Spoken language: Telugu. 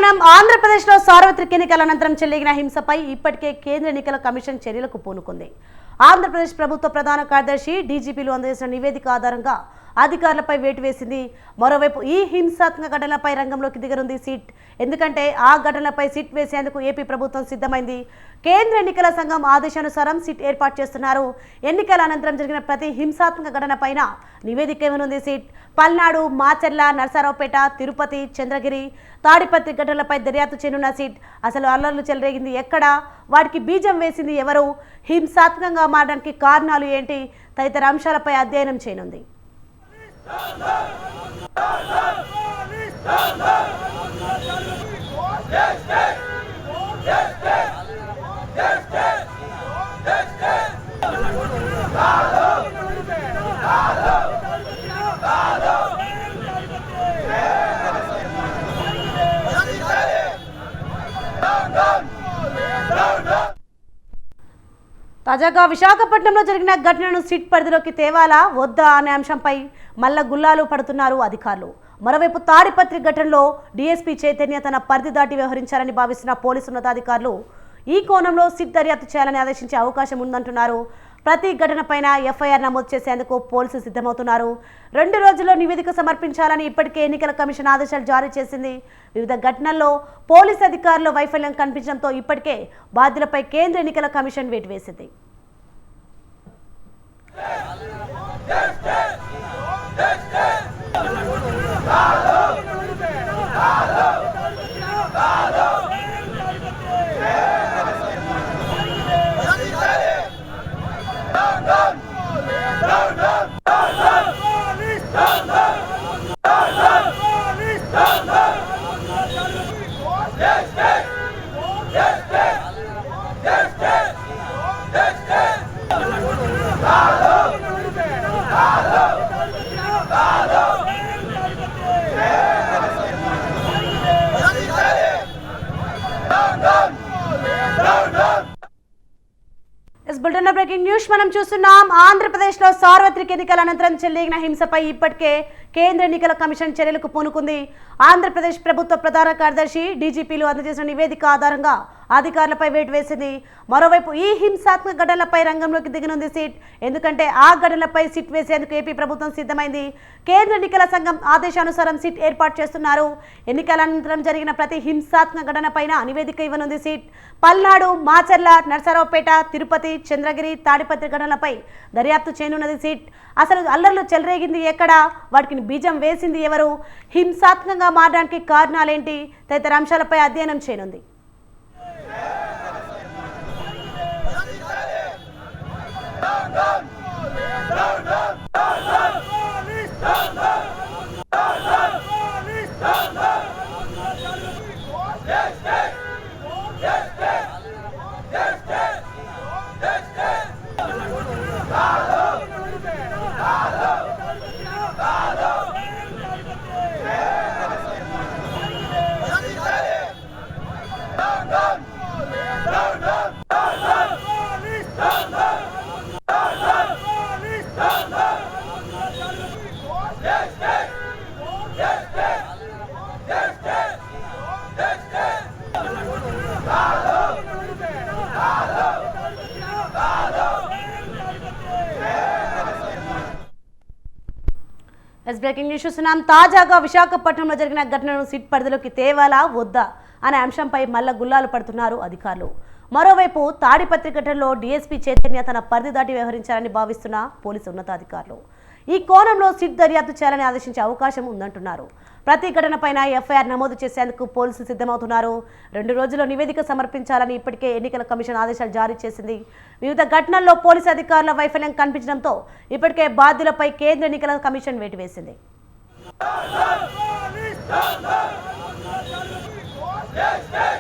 మనం ఆంధ్రప్రదేశ్లో సార్వత్రిక ఎన్నికల అనంతరం చెల్లిగిన హింసపై ఇప్పటికే కేంద్ర ఎన్నికల కమిషన్ చర్యలకు పూనుకుంది. ఆంధ్రప్రదేశ్ ప్రభుత్వ ప్రధాన కార్యదర్శి డీజీపీలు అందజేసిన నివేదిక ఆధారంగా అధికారులపై వేటు వేసింది. మరోవైపు ఈ హింసాత్మక ఘటనలపై రంగంలోకి దిగనుంది సిట్. ఎందుకంటే ఆ ఘటనలపై సిట్ వేసేందుకు ఏపీ ప్రభుత్వం సిద్ధమైంది. కేంద్ర ఎన్నికల సంఘం ఆదేశానుసారం సిట్ ఏర్పాటు చేస్తున్నారు. ఎన్నికల అనంతరం జరిగిన ప్రతి హింసాత్మక ఘటన పైన నివేదిక ఇవ్వనుంది సిట్. పల్నాడు, మాచర్ల, నరసరావుపేట, తిరుపతి, చంద్రగిరి, తాడిపత్రి ఘటనలపై దర్యాప్తు చేయనున్న సిట్. అసలు అల్లర్లు చెలరేగింది ఎక్కడ, వాటికి బీజం వేసింది ఎవరు, హింసాత్మకంగా మారడానికి కారణాలు ఏంటి తదితర అంశాలపై అధ్యయనం చేయనుంది. తాజాగా విశాఖపట్నంలో జరిగిన ఘటనను సిట్ పరిధిలోకి తేవాలా వద్దా అనే అంశంపై మల్ల గుల్లాలు పడుతున్నారు అధికారులు. మరోవైపు తాడిపత్రి ఘటనలో డీఎస్పీ చైతన్య తన పరిధి దాటి వ్యవహరించారని భావిస్తున్న పోలీసు ఉన్నతాధికారులు ఈ కోణంలో సిట్ దర్యాప్తు చేయాలని ఆదేశించే అవకాశం ఉందంటున్నారు. ప్రతి ఘటనపైన ఎఫ్ఐఆర్ నమోదు చేసేందుకు పోలీసులు సిద్ధమవుతున్నారు. 2 రోజుల్లో నివేదిక సమర్పించాలని ఇప్పటికే ఎన్నికల కమిషన్ ఆదేశాలు జారీ చేసింది. వివిధ ఘటనల్లో పోలీసు అధికారుల వైఫల్యం కనిపించడంతో ఇప్పటికే బాధ్యులపై కేంద్ర ఎన్నికల కమిషన్ వేటు వేసింది. బ్రేకింగ్ న్యూస్ మనం చూస్తున్నాం. ఆంధ్రప్రదేశ్లో సార్వత్రిక ఎన్నికల అనంతరం చెలరేగిన హింసపై ఇప్పటికే కేంద్ర ఎన్నికల కమిషన్ చర్యలకు పూనుకుంది. ఆంధ్రప్రదేశ్ ప్రభుత్వ ప్రధాన కార్యదర్శి డీజీపీలు అందజేసిన నివేదిక ఆధారంగా అధికారులపై వేటు వేసింది. మరోవైపు ఈ హింసాత్మక ఘటనలపై రంగంలోకి దిగనుంది సిట్. ఎందుకంటే ఆ ఘటనలపై సిట్ వేసేందుకు ఏపీ ప్రభుత్వం సిద్ధమైంది. కేంద్ర ఎన్నికల సంఘం ఆదేశానుసారం సిట్ ఏర్పాటు చేస్తున్నారు. ఎన్నికల అనంతరం జరిగిన ప్రతి హింసాత్మక ఘటనపైన నివేదిక ఇవ్వనుంది సిట్. పల్నాడు, మాచర్ల, నరసరావుపేట, తిరుపతి, చంద్రగిరి, తాడిపత్రి ఘటనలపై దర్యాప్తు చేయనున్నది సిట్. అసలు అల్లర్లు చెలరేగింది ఎక్కడ, వాటికి బీజం వేసింది ఎవరు, హింసాత్మకంగా మారడానికి కారణాలేంటి తదితర అంశాలపై అధ్యయనం చేయనుంది. బ్రేకింగ్ న్యూస్ చూస్తున్నాం. తాజాగా విశాఖపట్నంలో జరిగిన ఘటనను సిట్ పరిధిలోకి తేవాలా వద్దా అనే అంశంపై మల్ల గుల్లాలు పడుతున్నారు అధికారులు. మరోవైపు తాడిపత్రి ఘటనలో డీఎస్పీ చైతన్య తన పరిధి దాటి వ్యవహరించారని భావిస్తున్న పోలీసు ఉన్నతాధికారులు ఈ కోణంలో సిట్ దర్యాప్తు చేయాలని ఆదేశించే అవకాశం ఉందంటున్నారు. ప్రతి ఘటనపైన ఎఫ్ఐఆర్ నమోదు చేసేందుకు పోలీసులు సిద్ధమవుతున్నారు. 2 రోజుల్లో నివేదిక సమర్పించాలని ఇప్పటికే ఎన్నికల కమిషన్ ఆదేశాలు జారీ చేసింది. వివిధ ఘటనల్లో పోలీసు అధికారుల వైఫల్యం కనిపించడంతో ఇప్పటికే బాధ్యులపై కేంద్ర ఎన్నికల కమిషన్ వేటు వేసింది. Yes, yes.